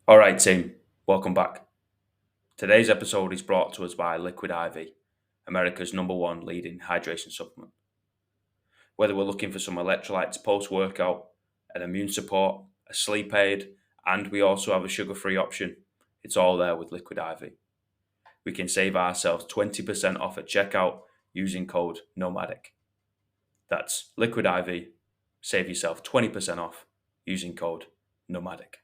All right, team, welcome back. Today's episode is brought to us by Liquid IV, America's #1 leading hydration supplement. Whether we're looking for some electrolytes post workout, an immune support, a sleep aid, and we also have a sugar free option, it's all there with Liquid IV. We can save ourselves 20% off at checkout using code NOMADIC. That's Liquid IV. Save yourself 20% off using code NOMADIC.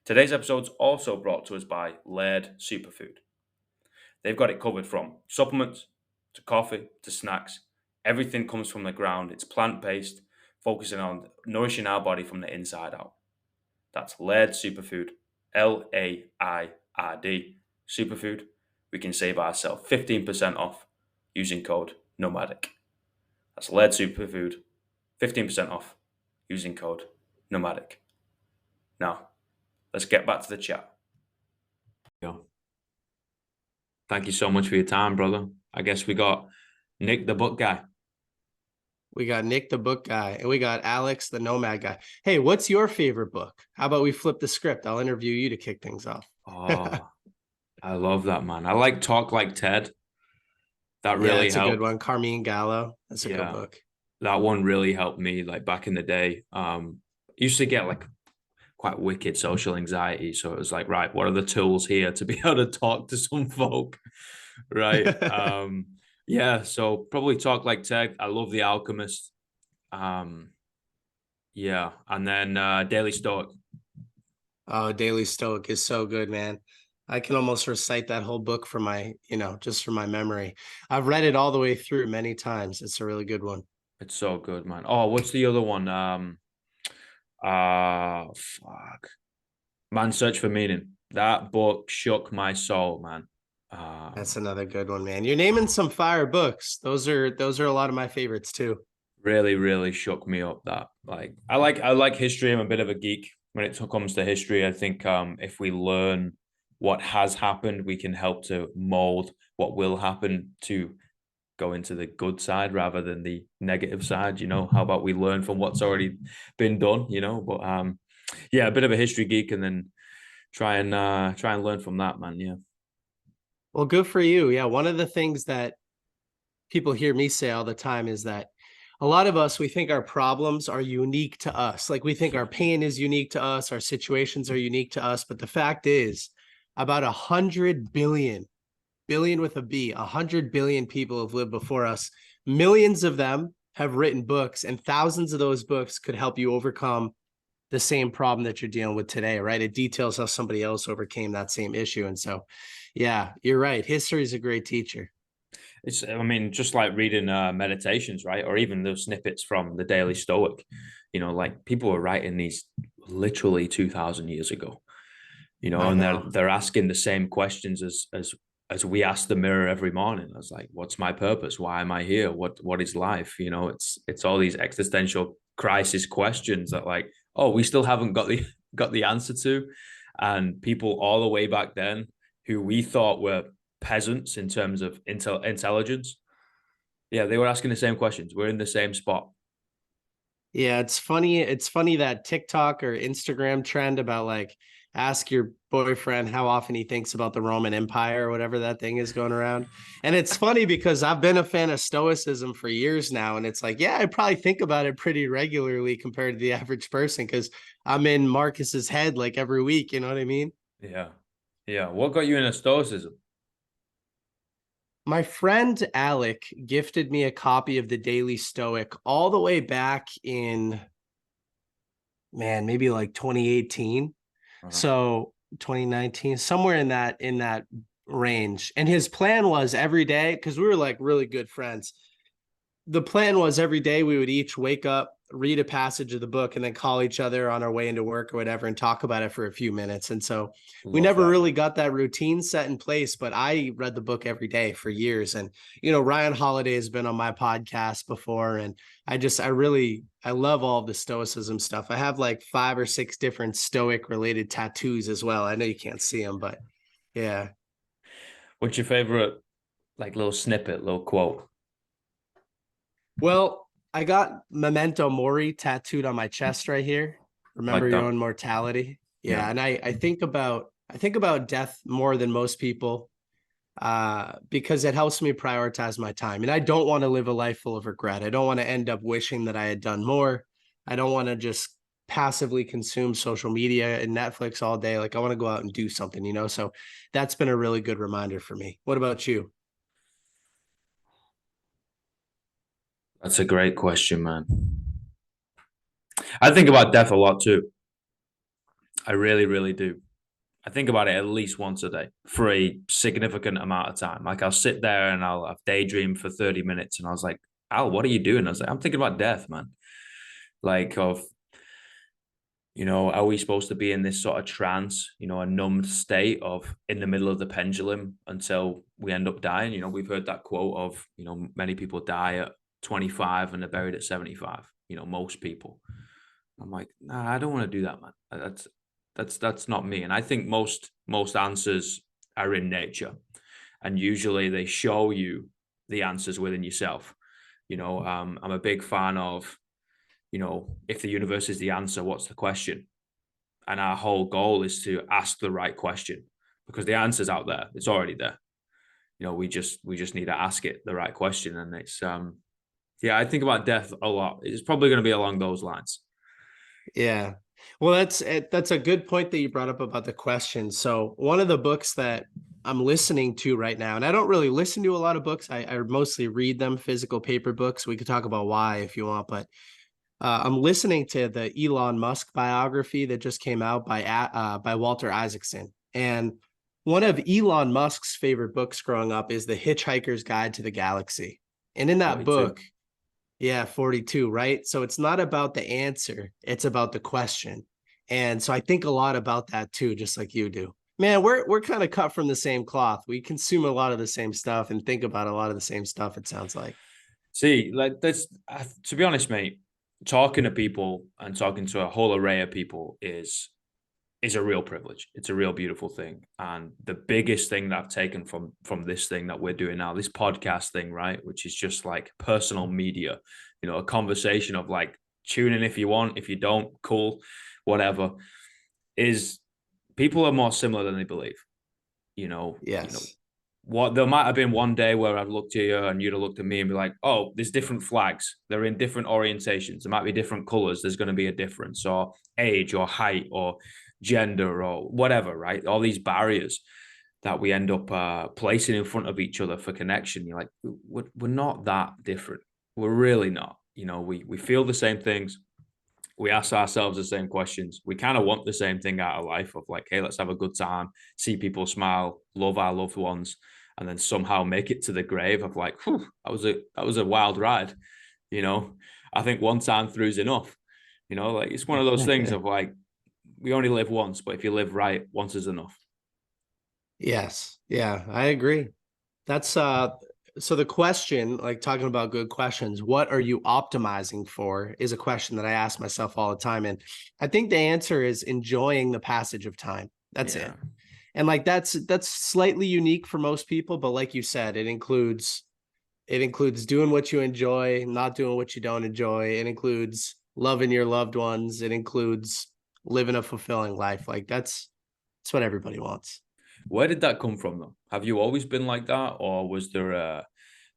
Today's episode is also brought to us by Laird Superfood. They've got it covered from supplements to coffee to snacks. Everything comes from the ground. It's plant based, focusing on nourishing our body from the inside out. That's Laird Superfood, Laird Superfood. We can save ourselves 15% off using code NOMADIC. That's Laird Superfood, 15% off using code NOMADIC. Now, let's get back to the chat. Go. Thank you so much for your time, brother. I guess we got Nick, the book guy. We got Nick, the book guy, and we got Alex, the nomad guy. Hey, what's your favorite book? How about we flip the script? I'll interview you to kick things off. Oh, I love that, man. I like Talk Like Ted. That Yeah, really it's a good helped. one. Carmine Gallo. That's a good Yeah, book. that one really helped me, like back in the day. Used to get like quite wicked social anxiety. So it was like, right, what are the tools here to be able to talk to some folk? Right. Yeah, so probably Talk Like Ted. I love The Alchemist. Um, yeah, and then Daily Stoic. Oh, Daily Stoic is so good, man. I can almost recite that whole book from just from my memory. I've read it all the way through many times. It's a really good one. It's so good, man. Oh, what's the other one? Fuck. Man's Search for Meaning. That book shook my soul, man. That's another good one, man. You're naming some fire books. Those are a lot of my favorites too. Really, really shook me up. That I like history. I'm a bit of a geek when it comes to history. I think if we learn what has happened, we can help to mold what will happen to go into the good side rather than the negative side. How about we learn from what's already been done? But yeah, a bit of a history geek, and then try and learn from that, man. Yeah. Well, good for you. Yeah, one of the things that people hear me say all the time is that a lot of us, we think our problems are unique to us. Like we think our pain is unique to us, our situations are unique to us. But the fact is, about 100 billion with a B, 100 billion people have lived before us. Millions of them have written books, and thousands of those books could help you overcome the same problem that you're dealing with today, right? It details how somebody else overcame that same issue. And so, yeah, you're right. History is a great teacher. I mean, just like reading meditations, right? Or even those snippets from the Daily Stoic, like people were writing these literally 2000 years ago, I and they're know. they're asking the same questions as we ask the mirror every morning. I was like, what's my purpose? Why am I here? What is life? It's all these existential crisis questions that, like, oh, we still haven't got the answer to. And people all the way back then who we thought were peasants in terms of intelligence, yeah, they were asking the same questions. We're in the same spot. Yeah, it's funny. It's funny that TikTok or Instagram trend about like ask your boyfriend how often he thinks about the Roman Empire or whatever that thing is going around. And it's funny because I've been a fan of stoicism for years now. And it's like, yeah, I probably think about it pretty regularly compared to the average person because I'm in Marcus's head like every week. You know what I mean? Yeah. Yeah. What got you into stoicism? My friend Alec gifted me a copy of the Daily Stoic all the way back in, man, maybe like 2018. Uh-huh. So 2019, somewhere in that range. And his plan was every day, because we were like really good friends. The plan was every day we would each wake up, read a passage of the book, and then call each other on our way into work or whatever and talk about it for a few minutes. And so we Love never that, really man. got that routine set in place, but I read the book every day for years. And, Ryan Holiday has been on my podcast before. And I love all the stoicism stuff. I have like 5 or 6 different stoic related tattoos as well. I know you can't see them, but yeah. What's your favorite, like, little snippet, little quote? Well, I got Memento Mori tattooed on my chest right here. Like Remember your that. own mortality. Yeah. Yeah. And I think about death more than most people, because it helps me prioritize my time. And I don't want to live a life full of regret. I don't want to end up wishing that I had done more. I don't want to just passively consume social media and Netflix all day. Like I want to go out and do something, you know? So that's been a really good reminder for me. What about you? That's a great question, man. I think about death a lot too. I really, really do. I think about it at least once a day for a significant amount of time. Like I'll sit there and I'll daydream for 30 minutes and I was like, Al, what are you doing? I was like, I'm thinking about death, man. Like of, are we supposed to be in this sort of trance, a numbed state of in the middle of the pendulum until we end up dying? We've heard that quote of, many people die at 25 and they're buried at 75, most people. I'm like, nah, I don't want to do that, man. That's not me. And I think most answers are in nature, and usually they show you the answers within yourself. I'm a big fan of, if the universe is the answer, what's the question? And our whole goal is to ask the right question because the answer's out there. It's already there. We just need to ask it the right question. And it's yeah, I think about death a lot. It's probably going to be along those lines. Yeah. Well, that's a good point that you brought up about the question. So one of the books that I'm listening to right now, and I don't really listen to a lot of books. I mostly read them, physical paper books. We could talk about why if you want, but I'm listening to the Elon Musk biography that just came out by Walter Isaacson. And one of Elon Musk's favorite books growing up is The Hitchhiker's Guide to the Galaxy. And in that 42. book, yeah, 42, right? So it's not about the answer, it's about the question. And so I think a lot about that too, just like you do. Man, we're kind of cut from the same cloth. We consume a lot of the same stuff and think about a lot of the same stuff, it sounds like. See, like that's to be honest, mate, talking to people and talking to a whole array of people is a real privilege. It's a real beautiful thing. And the biggest thing that I've taken from this thing that we're doing now, this podcast thing, right, which is just like personal media, a conversation of like tune in if you want, if you don't, cool, whatever, is people are more similar than they believe. Yes. What there might have been one day where I've looked at you and you'd have looked at me and be like, oh, there's different flags. They're in different orientations. There might be different colors. There's going to be a difference, or age or height or gender or whatever, right? All these barriers that we end up placing in front of each other for connection. You're like, we're not that different. We're really not. We feel the same things. We ask ourselves the same questions. We kind of want the same thing out of life of like, hey, let's have a good time, see people smile, love our loved ones, and then somehow make it to the grave of like, that was a wild ride. You know, I think one time through is enough. Like it's one of those things of like, we only live once, but if you live right, once is enough. Yes. Yeah, I agree. That's so the question, like talking about good questions, what are you optimizing for is a question that I ask myself all the time. And I think the answer is enjoying the passage of time. That's Yeah. it. And like that's slightly unique for most people, but like you said, it includes doing what you enjoy, not doing what you don't enjoy. It includes loving your loved ones. It includes living a fulfilling life. Like that's what everybody wants. Where did that come from though? Have you always been like that? Or was there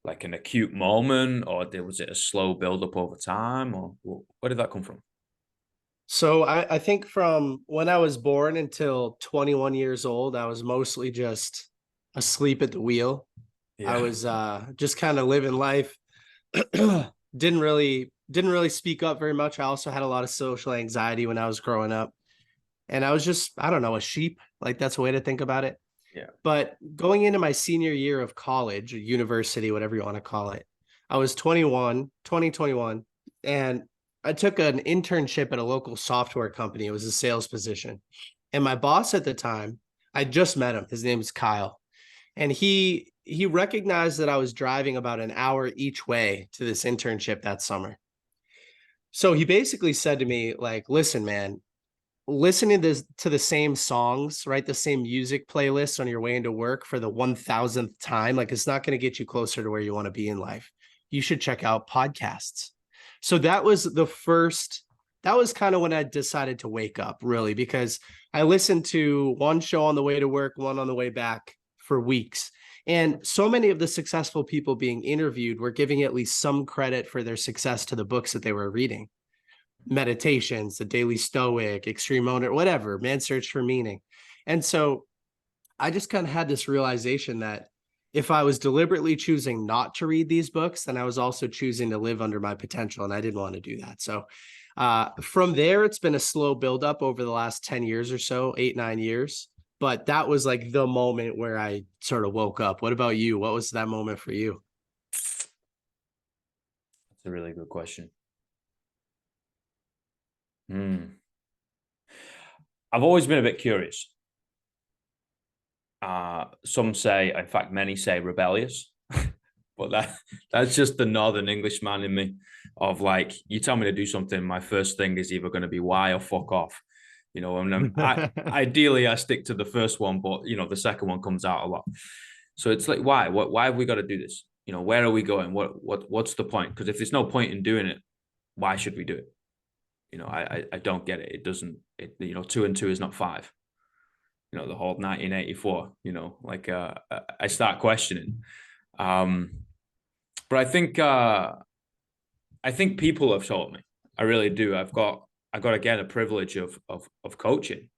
like an acute moment, or was it a slow build up over time, or where did that come from? So I think from when I was born until 21 years old, I was mostly just asleep at the wheel. I Yeah. was just kind of living life. Didn't really speak up very much. I also had a lot of social anxiety when I was growing up. And I was just, I don't know, a sheep. Like that's a way to think about it. Yeah. But going into my senior year of college or university, whatever you want to call it, I was 2021, and I took an internship at a local software company. It was a sales position. And my boss at the time, I just met him. His name is Kyle. And he recognized that I was driving about an hour each way to this internship that summer. So he basically said to me, like, listen, man, listening to the same songs, right? The same music playlist on your way into work for the 1000th time, like it's not going to get you closer to where you want to be in life. You should check out podcasts. So that was the first that was kind of when I decided to wake up, really, because I listened to one show on the way to work, one on the way back for weeks. And so many of the successful people being interviewed were giving at least some credit for their success to the books that they were reading. Meditations, The Daily Stoic, Extreme Owner, whatever, Man's Search for Meaning. And so I just kind of had this realization that if I was deliberately choosing not to read these books, then I was also choosing to live under my potential. And I didn't want to do that. So from there, it's been a slow buildup over the last 10 years or so, 8, 9 years. But that was like the moment where I sort of woke up. What about you? What was that moment for you? That's a really good question. I've always been a bit curious. Some say, in fact, many say rebellious, but that's just the Northern Englishman in me. Of like, you tell me to do something, my first thing is either going to be why or fuck off. And ideally I stick to the first one, but the second one comes out a lot. So it's like, why? Why have we got to do this? Where are we going? What's the point? Because if there's no point in doing it, why should we do it? I don't get it. It doesn't. 2 and 2 is not 5. The whole 1984. I start questioning. But I think people have taught me. I really do. I got again a privilege of coaching.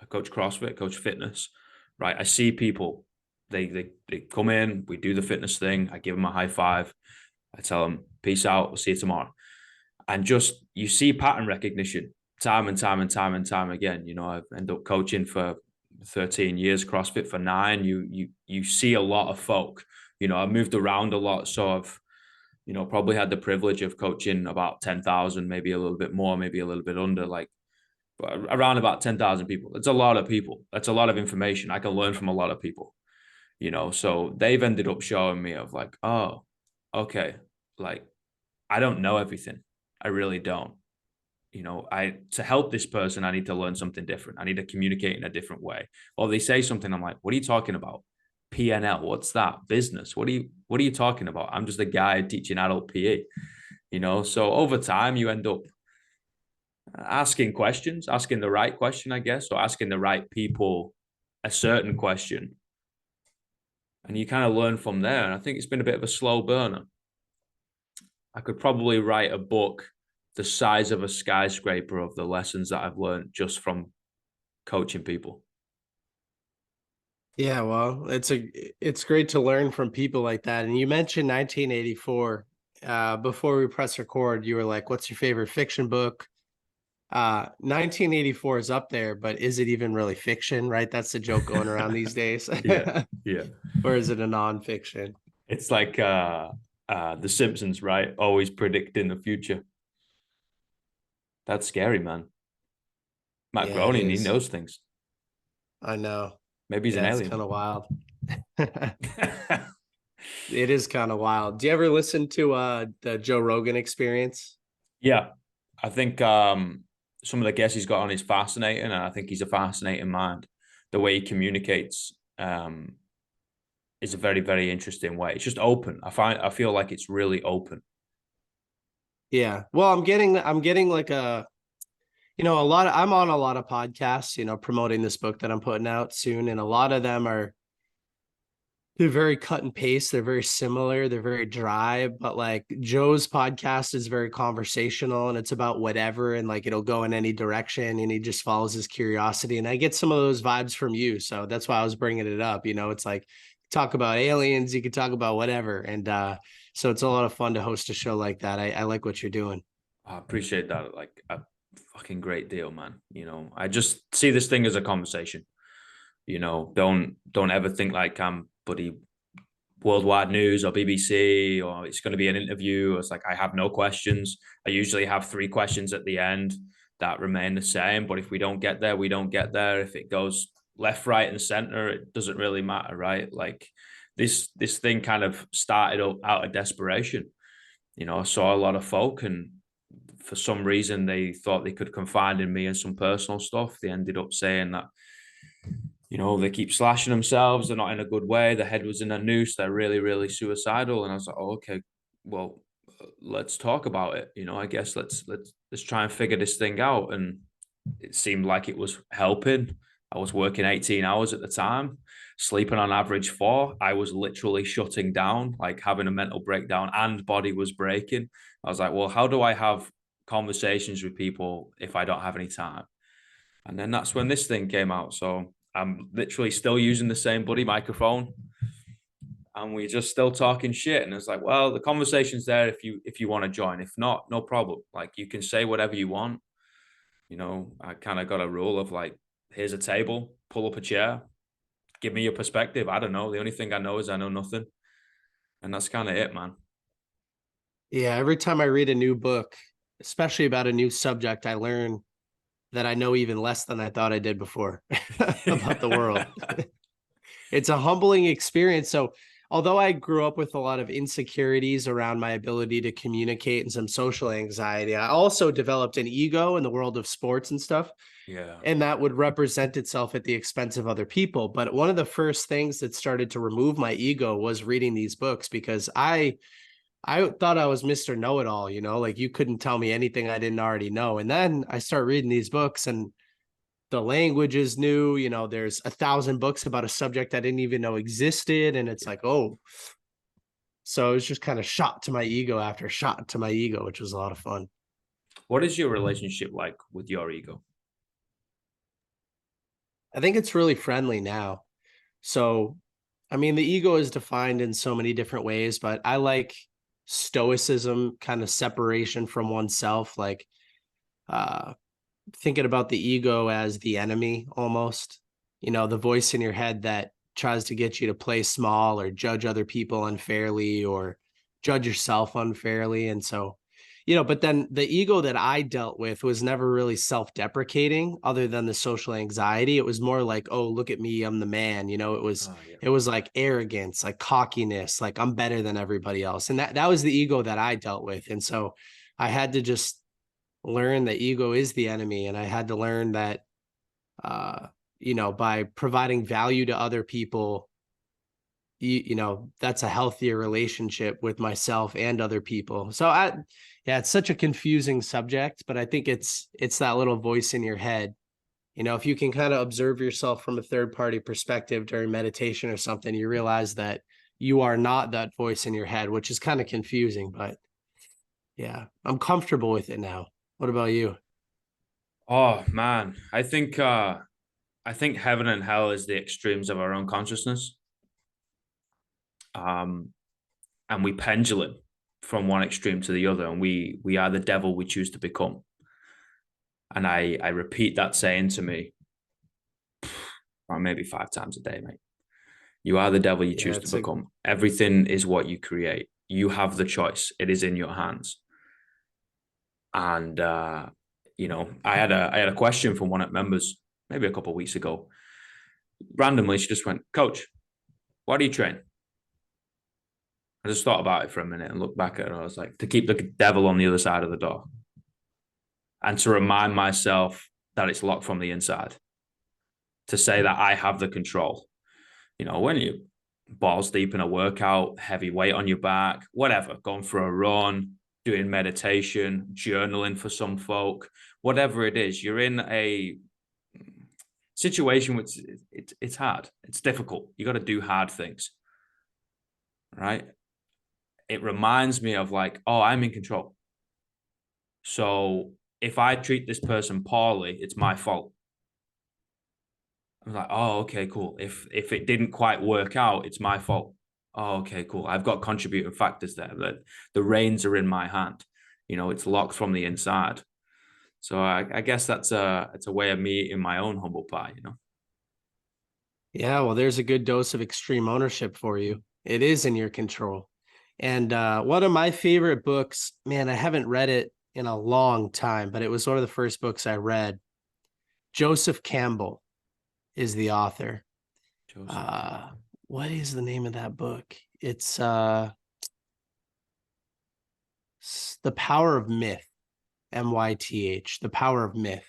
I coach CrossFit, coach fitness, right? I see people. They come in, we do the fitness thing. I give them a high five. I tell them, peace out. We'll see you tomorrow. And just you see pattern recognition time and time and time and time again. I've ended up coaching for 13 years, CrossFit for 9. You see a lot of folk. I moved around a lot, so I've probably had the privilege of coaching about 10,000, maybe a little bit more, maybe a little bit under, like around about 10,000 people. That's a lot of people. That's a lot of information. I can learn from a lot of people. So they've ended up showing me of like, oh, okay, like I don't know everything. I really don't. To help this person, I need to learn something different. I need to communicate in a different way. Or they say something, I'm like, what are you talking about? PNL, what's that? Business. What are you talking about? I'm just a guy teaching adult PE. So over time you end up asking questions, asking the right question, I guess, or asking the right people a certain question. And you kind of learn from there. And I think it's been a bit of a slow burner. I could probably write a book the size of a skyscraper of the lessons that I've learned just from coaching people. Yeah, well, it's great to learn from people like that. And you mentioned 1984. Before we press record, you were like, "What's your favorite fiction book?" 1984 is up there, but is it even really fiction? Right? That's the joke going around these days. Yeah, yeah. Or is it a nonfiction? It's like The Simpsons, right? Always predicting the future. That's scary, man. Matt Yeah, it Groening, he is. knows things. I know. Maybe he's an Yeah, it's kind alien. of wild. It is kind of wild. Do you ever listen to the Joe Rogan Experience? Yeah, I think some of the guests he's got on is fascinating, and I think he's a fascinating mind. The way he communicates is a very, very interesting way. It's just open. I feel like it's really open. Yeah. Well, I'm getting like a lot of, I'm on a lot of podcasts, promoting this book that I'm putting out soon. And a lot of them they're very cut and paste. They're very similar. They're very dry, but like Joe's podcast is very conversational and it's about whatever. And like, it'll go in any direction and he just follows his curiosity. And I get some of those vibes from you. So that's why I was bringing it up. It's like, talk about aliens, you could talk about whatever. And so it's a lot of fun to host a show like that. I like what you're doing. I appreciate that. Like a fucking great deal, man. I just see this thing as a conversation. Don't ever think like I'm buddy worldwide news or BBC or it's going to be an interview. It's like I have no questions. I usually have 3 questions at the end that remain the same. But if we don't get there, we don't get there. If it goes left, right, and center, it doesn't really matter, right? Like this thing kind of started out of desperation. I saw a lot of folk and for some reason they thought they could confide in me in some personal stuff. They ended up saying that they keep slashing themselves. They're not in a good way. The head was in a noose. They're really, really suicidal. And I was like, oh, okay, well, let's talk about it. I guess let's let's try and figure this thing out. And it seemed like it was helping. I was working 18 hours at the time, sleeping on average 4. I was literally shutting down, like having a mental breakdown, and body was breaking. I was like, well, how do I have conversations with people if I don't have any time? And then that's when this thing came out. So I'm literally still using the same buddy microphone, and we're just still talking shit. And it's like, well, the conversation's there if you want to join. If not, no problem. Like, you can say whatever you want. I kind of got a rule of like, here's a table, pull up a chair, give me your perspective. I don't know. The only thing I know is I know nothing. And that's kind of it, man. Yeah, every time I read a new book, especially about a new subject, I learn that I know even less than I thought I did before about the world. It's a humbling experience. So, although I grew up with a lot of insecurities around my ability to communicate and some social anxiety, I also developed an ego in the world of sports and stuff. Yeah. And that would represent itself at the expense of other people. But one of the first things that started to remove my ego was reading these books, because I thought I was Mr. Know-it-all, like you couldn't tell me anything I didn't already know. And then I start reading these books and the language is new. There's 1,000 books about a subject I didn't even know existed. And it's like, oh, so it was just kind of shot to my ego after shot to my ego, which was a lot of fun. What is your relationship like with your ego? I think it's really friendly now. So, I mean, the ego is defined in so many different ways, but I like stoicism, kind of separation from oneself, like uh thinking about the ego as the enemy almost, the voice in your head that tries to get you to play small or judge other people unfairly or judge yourself unfairly. And so, but then the ego that I dealt with was never really self-deprecating other than the social anxiety. It was more like, oh, look at me, I'm the man. It was Oh, yeah. it was like arrogance, like cockiness, like I'm better than everybody else. And that was the ego that I dealt with. And so I had to just learn that ego is the enemy. And I had to learn that, by providing value to other people, that's a healthier relationship with myself and other people. So yeah, it's such a confusing subject, but I think it's that little voice in your head. If you can kind of observe yourself from a third party perspective during meditation or something, you realize that you are not that voice in your head, which is kind of confusing, but yeah, I'm comfortable with it now. What about you? Oh, man. I think heaven and hell is the extremes of our own consciousness. Um, and we pendulum from one extreme to the other, and we are the devil we choose to become. And I repeat that saying to me, or maybe 5 times a day, mate. You are the devil you Yeah, choose to it's a become. Everything is what you create. You have the choice. It is in your hands. And I had a question from one of the members maybe a couple of weeks ago. Randomly, she just went, "Coach, why do you train?" I just thought about it for a minute and looked back at it. And I was like, to keep the devil on the other side of the door and to remind myself that it's locked from the inside. To say that I have the control. When you balls deep in a workout, heavy weight on your back, whatever, going for a run, doing meditation, journaling for some folk, whatever it is, you're in a situation which it's hard. It's difficult. You got to do hard things, right? It reminds me of like, oh, I'm in control. So if I treat this person poorly, it's my fault. I'm like, oh, okay, cool. If it didn't quite work out, it's my fault. Oh, okay, cool. I've got contributing factors there. That the reins are in my hand. It's locked from the inside. So I guess it's a way of me eating my own humble pie. Yeah, well, there's a good dose of extreme ownership for you. It is in your control. And one of my favorite books, man, I haven't read it in a long time, but it was one of the first books I read. Joseph Campbell is the author. Joseph Uh, Campbell. what is the name of that book? It's The Power of Myth, Myth, The Power of Myth.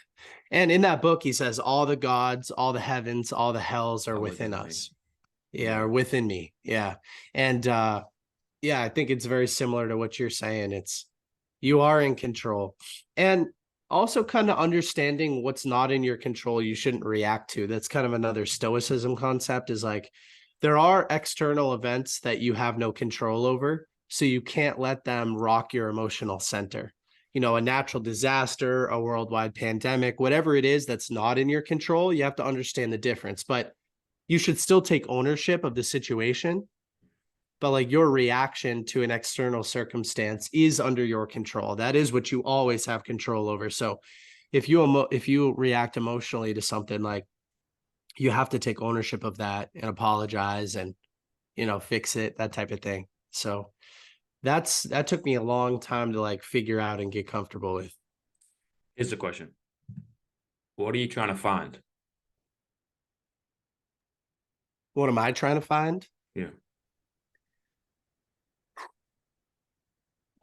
And in that book, he says, all the gods, all the heavens, all the hells are Are within within me. us. Yeah, Yeah. are within me. Yeah. And yeah, I think it's very similar to what you're saying. It's you are in control. And also kind of understanding what's not in your control you shouldn't react to. That's kind of another stoicism concept, is like there are external events that you have no control over, so you can't let them rock your emotional center. A natural disaster, a worldwide pandemic, whatever it is that's not in your control, you have to understand the difference. But you should still take ownership of the situation, but like your reaction to an external circumstance is under your control. That is what you always have control over. So if you react emotionally to something, like, you have to take ownership of that and apologize and fix it, that type of thing. So that took me a long time to like figure out and get comfortable with. Here's the question. What are you trying to find? What am I trying to find? Yeah.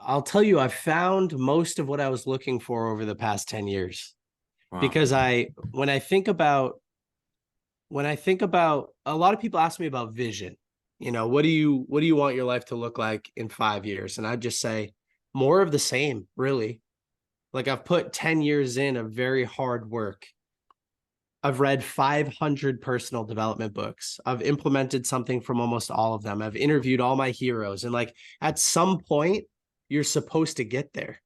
I'll tell you, I found most of what I was looking for over the past 10 years. Wow. Because when I think about a lot of people ask me about vision. What do you want your life to look like in 5 years? And I just say more of the same, really. Like, I've put 10 years in of very hard work. I've read 500 personal development books. I've implemented something from almost all of them. I've interviewed all my heroes. And like at some point, you're supposed to get there.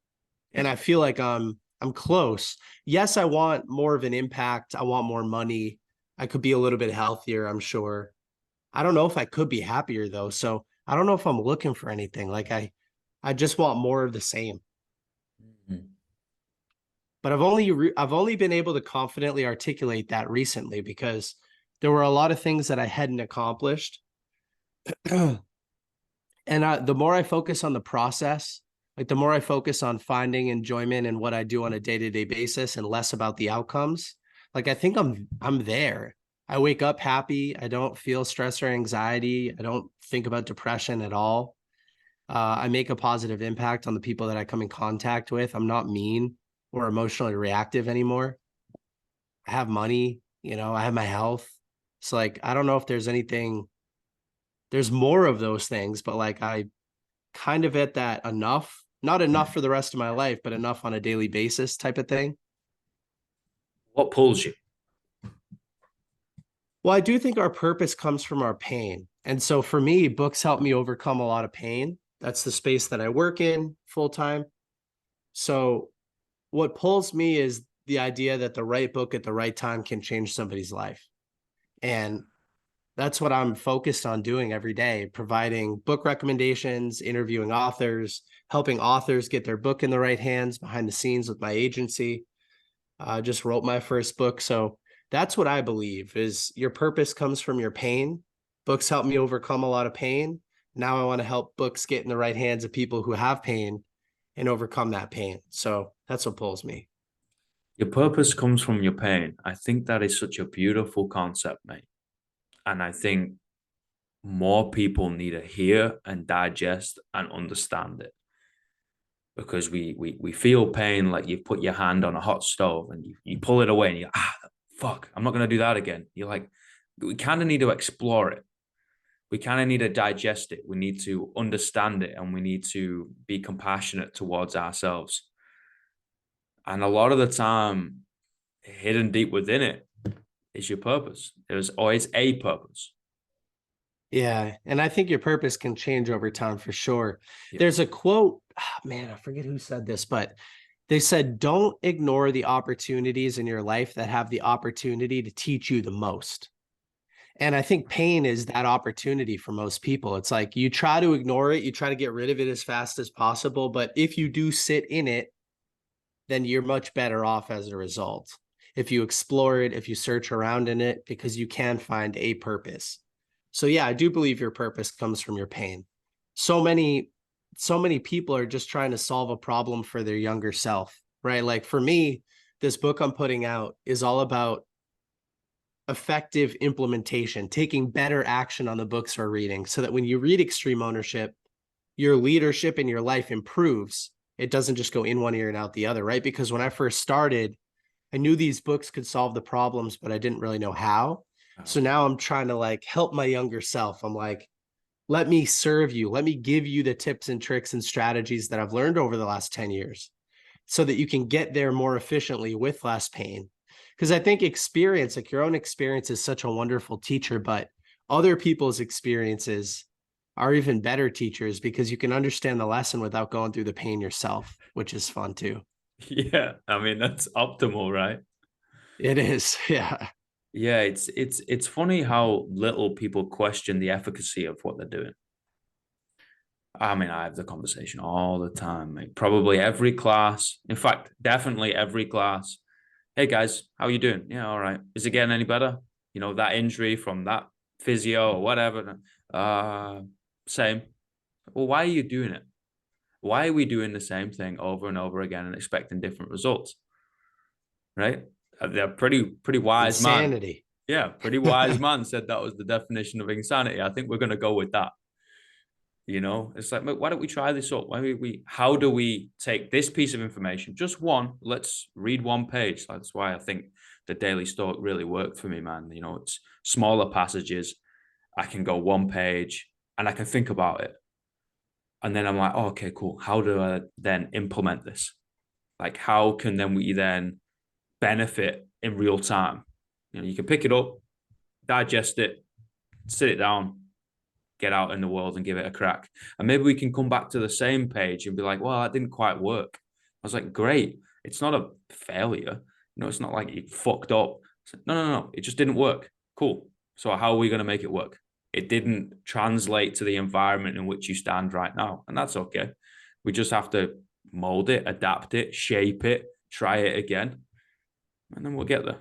And I feel like I'm close. Yes, I want more of an impact. I want more money. I could be a little bit healthier, I'm sure. I don't know if I could be happier though. So I don't know if I'm looking for anything. Like I just want more of the same. Mhm. But I've only been able to confidently articulate that recently, because there were a lot of things that I hadn't accomplished. And the more I focus on the process, like the more I focus on finding enjoyment in what I do on a day-to-day basis and less about the outcomes, like I think I'm there. I wake up happy. I don't feel stress or anxiety. I don't think about depression at all. I make a positive impact on the people that I come in contact with. I'm not mean or emotionally reactive anymore. I have money, I have my health. So like I don't know if there's more of those things, but like I kind of at that enough, not enough for the rest of my life, but enough on a daily basis type of thing. What pulls you? Well, I do think our purpose comes from our pain. And so for me, books help me overcome a lot of pain. That's the space that I work in full time. So what pulls me is the idea that the right book at the right time can change somebody's life. And that's what I'm focused on doing every day, providing book recommendations, interviewing authors, helping authors get their book in the right hands behind the scenes with my agency. I just wrote my first book. So that's what I believe is your purpose comes from your pain. Books help me overcome a lot of pain. Now I want to help books get in the right hands of people who have pain and overcome that pain. So that's what pulls me. Your purpose comes from your pain. I think that is such a beautiful concept, mate. And I think more people need to hear and digest and understand it, because we feel pain like you've put your hand on a hot stove and you pull it away and you're fuck, I'm not going to do that again. You're like, we kind of need to explore it. We kind of need to digest it. We need to understand it, and we need to be compassionate towards ourselves. And a lot of the time, hidden deep within it is your purpose. There's always a purpose. Yeah. And I think your purpose can change over time for sure. Yeah. There's a quote, man, I forget who said this, but they said, don't ignore the opportunities in your life that have the opportunity to teach you the most. And I think pain is that opportunity for most people. It's like you try to ignore it, you try to get rid of it as fast as possible. But if you do sit in it, then you're much better off as a result. If you explore it, if you search around in it, because you can find a purpose. So yeah, I do believe your purpose comes from your pain. So many people are just trying to solve a problem for their younger self, right? Like for me, this book I'm putting out is all about effective implementation, taking better action on the books we're reading, so that when you read Extreme Ownership, your leadership in your life improves. It doesn't just go in one ear and out the other, right? Because when I first started, I knew these books could solve the problems, but I didn't really know how. So now I'm trying to like help my younger self. I'm like, let me serve you. Let me give you the tips and tricks and strategies that I've learned over the last 10 years, so that you can get there more efficiently with less pain. Because I think experience, like your own experience, is such a wonderful teacher, but other people's experiences are even better teachers because you can understand the lesson without going through the pain yourself, which is fun too. Yeah, I mean that's optimal, right? It is. Yeah. Yeah, it's funny how little people question the efficacy of what they're doing. I mean, I have the conversation all the time, mate. Probably every class. In fact, definitely every class. Hey guys, how you doing? Yeah, all right. Is it getting any better? You know, that injury from that physio or whatever. Uh, Same. Well, why are you doing it? Why are we doing the same thing over and over again and expecting different results? Right? They're pretty wise man. Insanity. Yeah, pretty wise man said that was the definition of insanity. I think we're gonna go with that. You know, it's like, why don't we try this up? How do we take this piece of information, just one, let's read one page. That's why I think the Daily Stoic really worked for me, man. You know, it's smaller passages. I can go one page and I can think about it. And then I'm like, oh, okay, cool. How do I then implement this? Like, how can then we then benefit in real time? You know, you can pick it up, digest it, sit it down, get out in the world and give it a crack. And maybe we can come back to the same page and be like, well, that didn't quite work. I was like, great. It's not a failure. You know, it's not like you fucked up. No. It just didn't work. Cool. So how are we going to make it work? It didn't translate to the environment in which you stand right now. And that's okay. We just have to mold it, adapt it, shape it, try it again. And then we'll get there.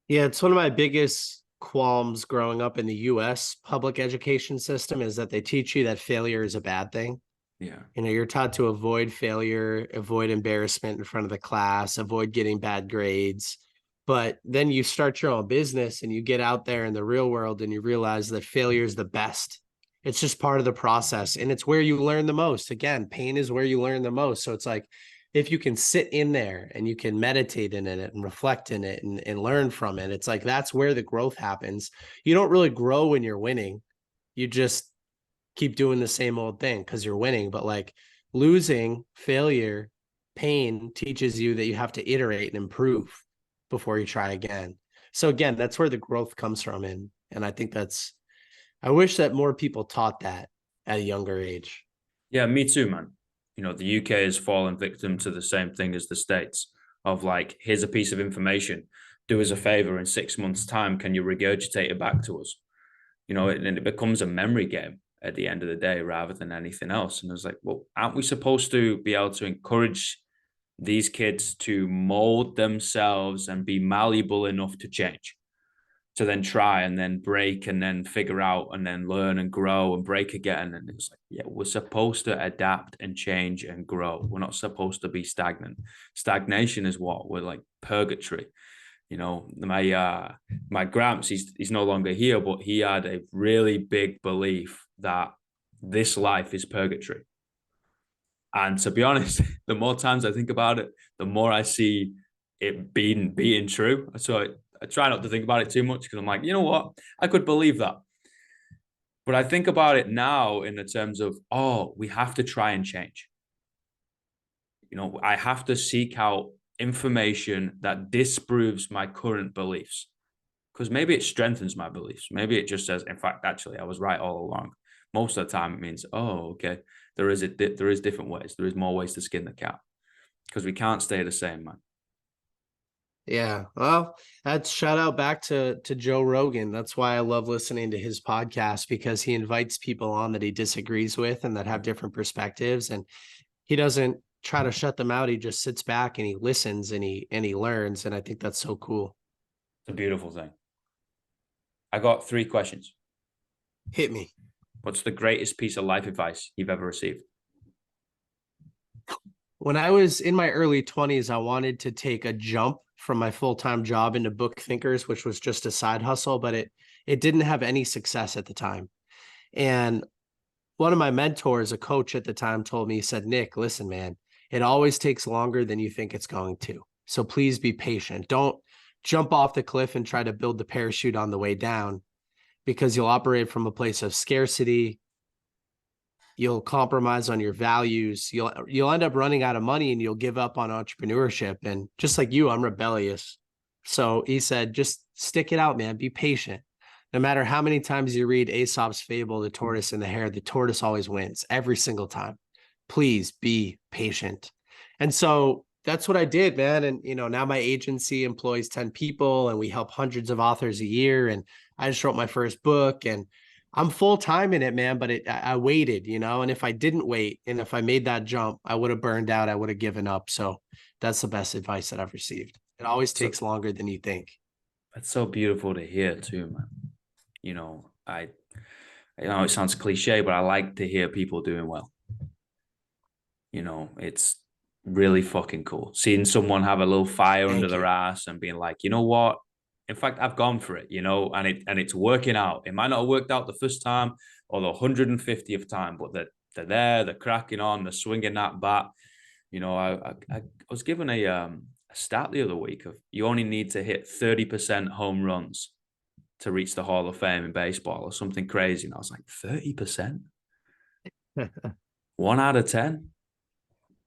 Yeah, it's one of my biggest qualms growing up in the US public education system is that they teach you that failure is a bad thing. Yeah. You know, you're taught to avoid failure, avoid embarrassment in front of the class, avoid getting bad grades. But then you start your own business and you get out there in the real world and you realize that failure is the best. It's just part of the process and it's where you learn the most. Again, pain is where you learn the most. So it's like if you can sit in there and you can meditate in it and reflect in it and learn from it, it's like that's where the growth happens. You don't really grow when you're winning. You just keep doing the same old thing because you're winning. But like losing, failure, pain teaches you that you have to iterate and improve before you try again. So again, that's where the growth comes from. And I think I wish that more people taught that at a younger age. Yeah, me too, man. You know, the UK has fallen victim to the same thing as the States of like, here's a piece of information. Do us a favor in 6 months' time. Can you regurgitate it back to us? You know, and it becomes a memory game at the end of the day rather than anything else. And I was like, well, aren't we supposed to be able to encourage these kids to mold themselves and be malleable enough to change? To then try and then break and then figure out and then learn and grow and break again. And it's like, yeah, we're supposed to adapt and change and grow. We're not supposed to be stagnant. Stagnation is what we're like purgatory. You know, my Gramps, he's no longer here, but he had a really big belief that this life is purgatory. And to be honest, the more times I think about it, the more I see it being true. So I try not to think about it too much because I'm like, you know what? I could believe that. But I think about it now in the terms of, oh, we have to try and change. You know, I have to seek out information that disproves my current beliefs because maybe it strengthens my beliefs. Maybe it just says, in fact, actually, I was right all along. Most of the time, it means, oh, okay, there is different ways. There is more ways to skin the cat because we can't stay the same, man. Yeah. Well, that's shout out back to Joe Rogan. That's why I love listening to his podcast because he invites people on that he disagrees with and that have different perspectives. And he doesn't try to shut them out. He just sits back and he listens and he learns. And I think that's so cool. It's a beautiful thing. I got 3 questions. Hit me. What's the greatest piece of life advice you've ever received? When I was in my early 20s, I wanted to take a jump from my full-time job into Book Thinkers, which was just a side hustle, but it didn't have any success at the time. And one of my mentors, a coach at the time, told me, he said, Nick, listen, man, it always takes longer than you think it's going to. So please be patient. Don't jump off the cliff and try to build the parachute on the way down because you'll operate from a place of scarcity, you'll compromise on your values. You'll end up running out of money and you'll give up on entrepreneurship. And just like you, I'm rebellious. So he said, just stick it out, man. Be patient. No matter how many times you read Aesop's fable, The Tortoise and the Hare, the tortoise always wins every single time. Please be patient. And so that's what I did, man. And, now my agency employs 10 people and we help hundreds of authors a year. And I just wrote my first book and I'm full time in it, man. But I waited, and if I didn't wait and if I made that jump, I would have burned out. I would have given up. So that's the best advice that I've received. It always So takes longer than you think. that's so beautiful to hear too, man. I know it sounds cliche, but I like to hear people doing well. It's really fucking cool seeing someone have a little fire under Thank their you. ass and being like, you know what? In fact, I've gone for it, and it's working out. It might not have worked out the first time or the 150th time, but they're there, they're cracking on, they're swinging that bat. I was given a stat the other week of you only need to hit 30% home runs to reach the Hall of Fame in baseball or something crazy. And I was like, 30%? 1 out of 10?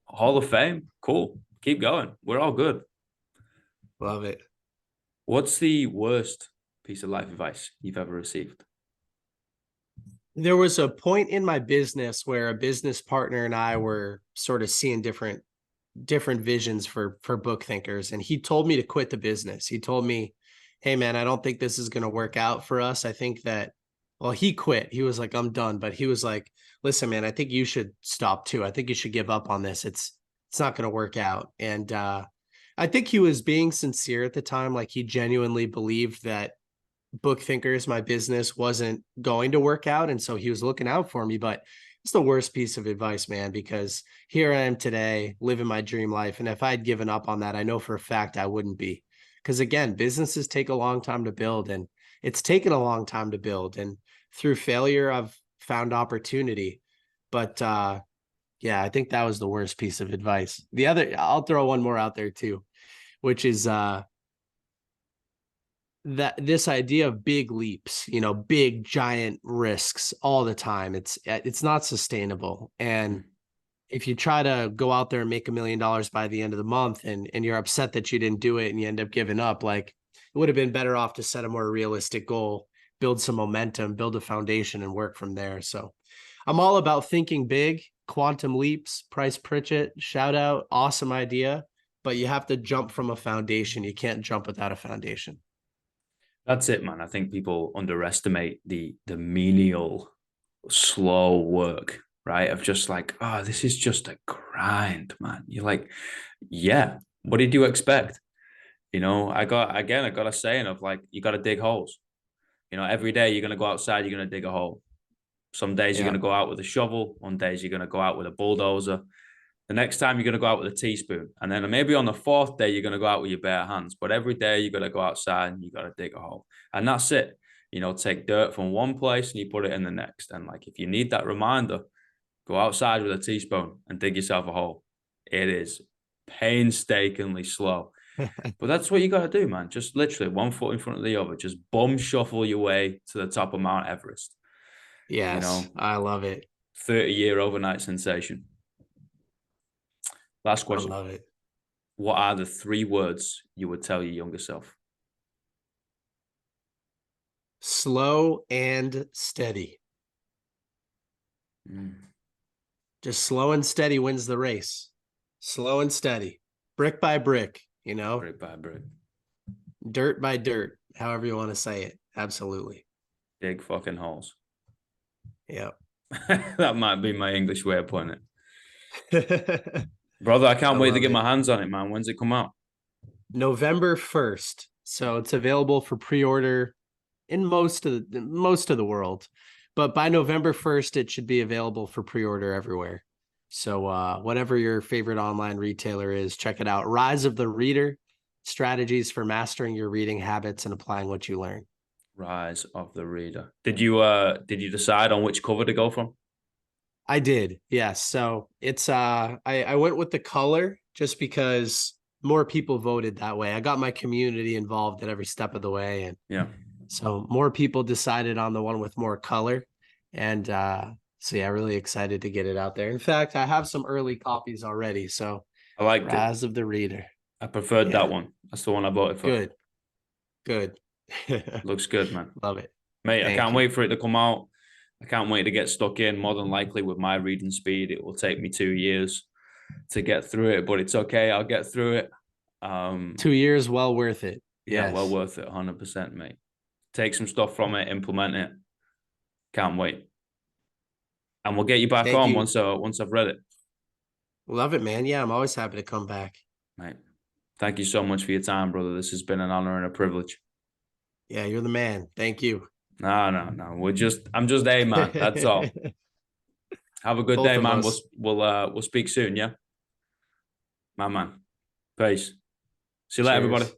Hall of Fame? Cool. Keep going. We're all good. Love it. What's the worst piece of life advice you've ever received? There was a point in my business where a business partner and I were sort of seeing different visions for book thinkers, and he told me to quit the business. He told me, hey man, I don't think this is going to work out for us. I think that, well, he quit. He was like, I'm done. But he was like, listen man, I think you should stop too. I think you should give up on this. It's not going to work out. And I think he was being sincere at the time. Like he genuinely believed that book thinkers, my business, wasn't going to work out. And so he was looking out for me. But it's the worst piece of advice, man, because here I am today living my dream life. And if I'd given up on that, I know for a fact I wouldn't be. Because again, businesses take a long time to build, and it's taken a long time to build. And through failure, I've found opportunity. But yeah, I think that was the worst piece of advice. The other, I'll throw one more out there too, which is that this idea of big leaps, big giant risks all the time, it's not sustainable. And if you try to go out there and make $1 million by the end of the month and you're upset that you didn't do it and you end up giving up, like it would have been better off to set a more realistic goal, build some momentum, build a foundation and work from there. So I'm all about thinking big, quantum leaps. Price Pritchett, shout out, awesome idea, but you have to jump from a foundation. You can't jump without a foundation. That's it, man. I think people underestimate the menial, slow work, right? Of just like, oh, this is just a grind, man. You're like, yeah, what did you expect? I got a saying of like, you got to dig holes. Every day you're going to go outside, you're going to dig a hole. Some days you're Yeah. going to go out with a shovel. One days you're going to go out with a bulldozer. The next time you're going to go out with a teaspoon. And then maybe on the fourth day, you're going to go out with your bare hands. But every day you got to go outside and you got to dig a hole. And that's it. Take dirt from one place and you put it in the next. And like, if you need that reminder, go outside with a teaspoon and dig yourself a hole. It is painstakingly slow. But that's what you got to do, man. Just literally one foot in front of the other. Just bum shuffle your way to the top of Mount Everest. Yes, I love it. 30-year overnight sensation. Last I question. love it. What are the 3 words you would tell your younger self? Slow and steady. Just slow and steady wins the race. Slow and steady, brick by brick, Brick by brick. dirt by dirt, however you want to say it. Absolutely. Big fucking holes. Yeah. That might be my English way of putting it. Brother, I can't wait to get my hands on it, man. When's it come out? November 1st. So it's available for pre-order in most of the world. But by November 1st, it should be available for pre-order everywhere. So whatever your favorite online retailer is, check it out. Rise of the Reader, strategies for mastering your reading habits and applying what you learn. Rise of the Reader. Did you decide on which cover to go from? I did, yes. So it's I went with the color just because more people voted that way. I got my community involved at every step of the way, and yeah. So more people decided on the one with more color. And So yeah, really excited to get it out there. In fact, I have some early copies already. So I liked it. Rise of the Reader. I preferred that Yeah, one. That's the one I voted for. good, good. Looks good, man. Love it. Mate, I Thank can't you. wait for it to come out. I can't wait to get stuck in. More than likely, with my reading speed, it will take me 2 years to get through it, but it's okay. I'll get through it. 2 years, well worth it. Yeah, well Yes. worth it, 100%, mate. Take some stuff from it, implement it. Can't wait. And we'll get you back Thank on you. once I've read it, Love it, man. Yeah, I'm always happy to come back. mate. Thank you so much for your time, brother. This has been an honor and a privilege. Yeah, you're the man. Thank you. No. I'm just a man. That's all. Have a good Both day, of man. us. We'll speak soon, yeah? My man. Peace. See you later, everybody. Cheers.